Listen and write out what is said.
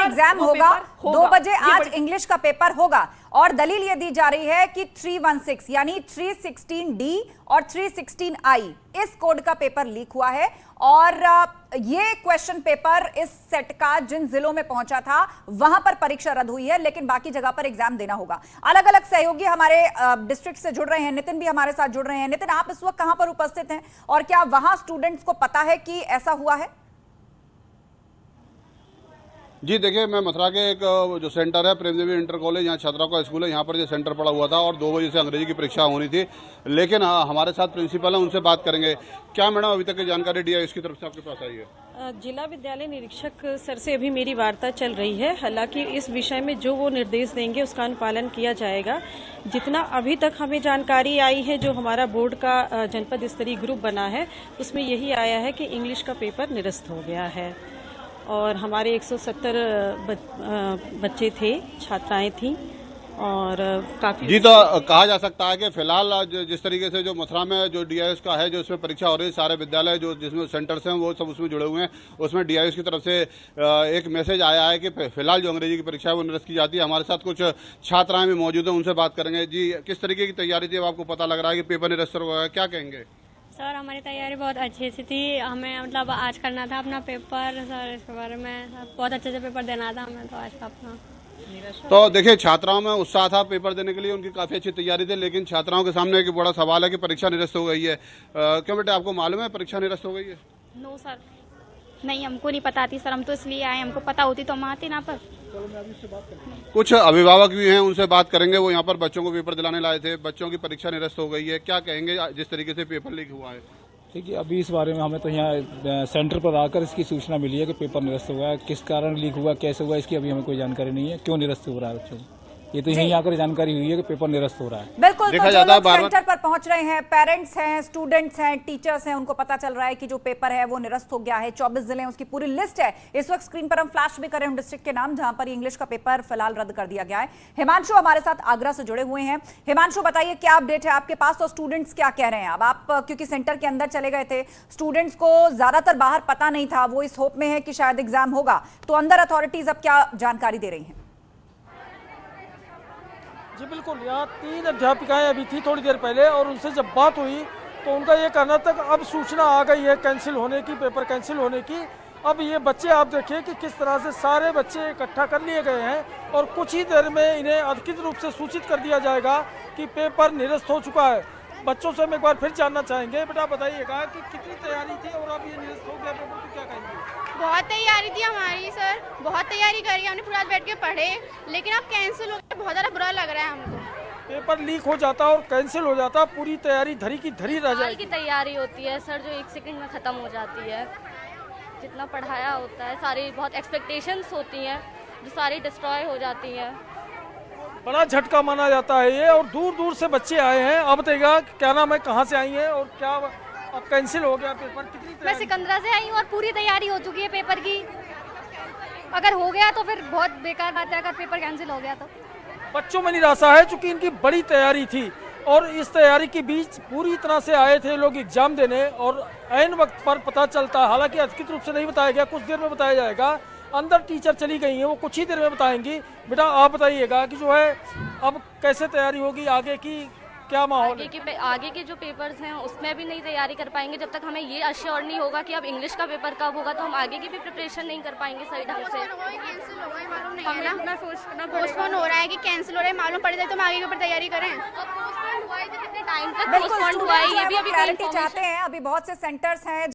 Exam होगा, 2 बजे आज इंग्लिश का पेपर होगा और दलील ये दी जा रही है कि 316 यानी 316D और 316I इस कोड का पेपर लीक हुआ है और ये क्वेश्चन पेपर इस सेट का जिन जिलों में पहुंचा था वहां पर परीक्षा रद्द हुई है, लेकिन बाकी जगह पर एग्जाम देना होगा। अलग अलग सहयोगी हमारे डिस्ट्रिक्ट से जुड़ रहे हैं, नितिन भी हमारे साथ जुड़ रहे हैं। नितिन, आप इस वक्त कहां पर उपस्थित हैं और क्या वहां स्टूडेंट्स को पता है कि ऐसा हुआ है? जी देखिए, मैं मथुरा के एक जो सेंटर है प्रेम देवी इंटर कॉलेज, यहाँ छात्राओं का स्कूल है, यहाँ पर ये सेंटर पड़ा हुआ था और 2 बजे से अंग्रेजी की परीक्षा होनी थी। लेकिन हमारे साथ प्रिंसिपल हैं, उनसे बात करेंगे। क्या मैडम अभी तक की जानकारी डी आई इसकी तरफ से आपके पास आई है? जिला विद्यालय निरीक्षक सर से अभी मेरी वार्ता चल रही है। हालांकि इस विषय में जो वो निर्देश देंगे उसका अनुपालन किया जाएगा। जितना अभी तक हमें जानकारी आई है, जो हमारा बोर्ड का जनपद स्तरीय ग्रुप बना है उसमें यही आया है कि इंग्लिश का पेपर निरस्त हो गया है और हमारे 170 बच्चे थे, छात्राएं थीं और काफी। जी, तो कहा जा सकता है कि फिलहाल जिस तरीके से जो मथुरा में जो डीआईएस का है, जो इसमें परीक्षा हो रही है, सारे विद्यालय जो जिसमें सेंटर्स हैं वो सब उसमें जुड़े हुए हैं, उसमें डीआईएस की तरफ से एक मैसेज आया है कि फिलहाल जो अंग्रेजी की परीक्षा है वो निरस्त की जाती है। हमारे साथ कुछ छात्राएं भी मौजूद हैं, उनसे बात करेंगे। जी, किस तरीके की तैयारी थी? अब आपको पता लग रहा है कि पेपर निरस्त हो गया, क्या कहेंगे? सर, हमारी तैयारी बहुत अच्छी सी थी। हमें मतलब आज करना था अपना पेपर सर, इसके बारे में बहुत अच्छे से पेपर देना था हमें, तो आज का अपना। तो देखिए, छात्राओं में उत्साह था पेपर देने के लिए, उनकी काफी अच्छी तैयारी थी, लेकिन छात्राओं के सामने एक बड़ा सवाल है कि परीक्षा निरस्त हो गई है। क्यों बेटे, आपको मालूम है परीक्षा निरस्त हो गई है? नो सर, नहीं, हमको नहीं पता थी सर, हम तो इसलिए आए। हमको पता होती तो हम आते ना पर। कुछ अभिभावक भी हैं, उनसे बात करेंगे। वो यहाँ पर बच्चों को पेपर दिलाने लाए थे, बच्चों की परीक्षा निरस्त हो गई है, क्या कहेंगे जिस तरीके से पेपर लीक हुआ है? देखिए, अभी इस बारे में हमें तो यहाँ सेंटर पर आकर इसकी सूचना मिली है कि पेपर निरस्त हुआ है। किस कारण लीक हुआ, कैसे हुआ, इसकी अभी हमें कोई जानकारी नहीं है। क्यों निरस्त हो रहा है बच्चों को, ये तो यहीं आकर जानकारी हुई है कि पेपर निरस्त हो रहा है। बिल्कुल, तो जो लोग सेंटर पर पहुंच रहे हैं, पेरेंट्स हैं, स्टूडेंट्स हैं, टीचर्स हैं, उनको पता चल रहा है कि जो पेपर है वो निरस्त हो गया है। 24 जिले, उसकी पूरी लिस्ट है इस वक्त स्क्रीन पर हम फ्लैश भी कर रहे हैं डिस्ट्रिक्ट के नाम, जहां पर इंग्लिश का पेपर फिलहाल रद्द कर दिया गया है। हिमांशु हमारे साथ आगरा से जुड़े हुए हैं। हिमांशु, बताइए क्या अपडेट है आपके पास और स्टूडेंट्स क्या कह रहे हैं? अब आप क्योंकि सेंटर के अंदर चले गए थे, स्टूडेंट्स को ज्यादातर बाहर पता नहीं था, वो इस होप में है कि शायद एग्जाम होगा, तो अंदर अथॉरिटीज अब क्या जानकारी दे रही हैं? जी बिल्कुल, यहाँ 3 अध्यापिकाएं अभी थी थोड़ी देर पहले और उनसे जब बात हुई तो उनका ये कहना था कि अब सूचना आ गई है कैंसिल होने की, पेपर कैंसिल होने की। अब ये बच्चे आप देखिए कि किस तरह से सारे बच्चे इकट्ठा कर लिए गए हैं और कुछ ही देर में इन्हें अधिकृत रूप से सूचित कर दिया जाएगा कि पेपर निरस्त हो चुका है। बच्चों से हम एक बार फिर जानना चाहेंगे, बेटा बताइएगा कि कितनी तैयारी थी और अब ये निरस्त हो गया पेपर, तो क्या कहेंगे? बहुत तैयारी थी हमारी सर, बहुत तैयारी करी हमने, पूरा बैठ के पढ़े, लेकिन अब कैंसिल हो गया, बहुत ज़्यादा बुरा लग रहा है हमको। पेपर लीक हो जाता और कैंसिल हो जाता, पूरी तैयारी धरी की धरी रह जाएगी। की तैयारी होती है सर, जो 1 सेकंड में खत्म हो जाती है। जितना पढ़ाया होता है, सारी बहुत एक्सपेक्टेशंस होती हैं जो सारी डिस्ट्रॉय हो जाती हैं। बड़ा झटका माना जाता है ये, और दूर दूर से बच्चे आए हैं। अब बताइएगा क्या नाम है, कहाँ से आई हैं और क्या अब कैंसिल हो गया पेपर? कितनी मैं सिकंदरा से आई हूँ और पूरी तैयारी हो चुकी है पेपर की। अगर हो गया तो फिर बहुत बेकार बात है, अगर पेपर कैंसिल हो गया तो। बच्चों में निराशा है, चूंकि इनकी बड़ी तैयारी थी और इस तैयारी के बीच पूरी तरह से आए थे लोग एग्जाम देने और ऐन वक्त पर पता चलता, हालांकि अधिकृत रूप से नहीं बताया गया, कुछ देर में बताया जाएगा। अंदर टीचर चली गई हैं, वो कुछ ही देर में बताएंगी। बेटा आप बताइएगा कि जो है अब कैसे तैयारी होगी आगे की, क्या माहौल है? आगे के जो पेपर्स हैं उसमें भी नहीं तैयारी कर पाएंगे जब तक हमें ये अश्योर नहीं होगा कि अब इंग्लिश का पेपर कब होगा, तो हम आगे की भी प्रिपरेशन नहीं कर पाएंगे सही ढंग से। पोस्टपोन हो रहा है कि कैंसिल हो रहा है, मालूम पड़ जाए तो हम आगे के ऊपर तैयारी करें। कितने टाइम तक बिल्कुल, स्टूडेंट्स क्लैरिटी चाहते हैं। अभी बहुत से सेंटर्स हैं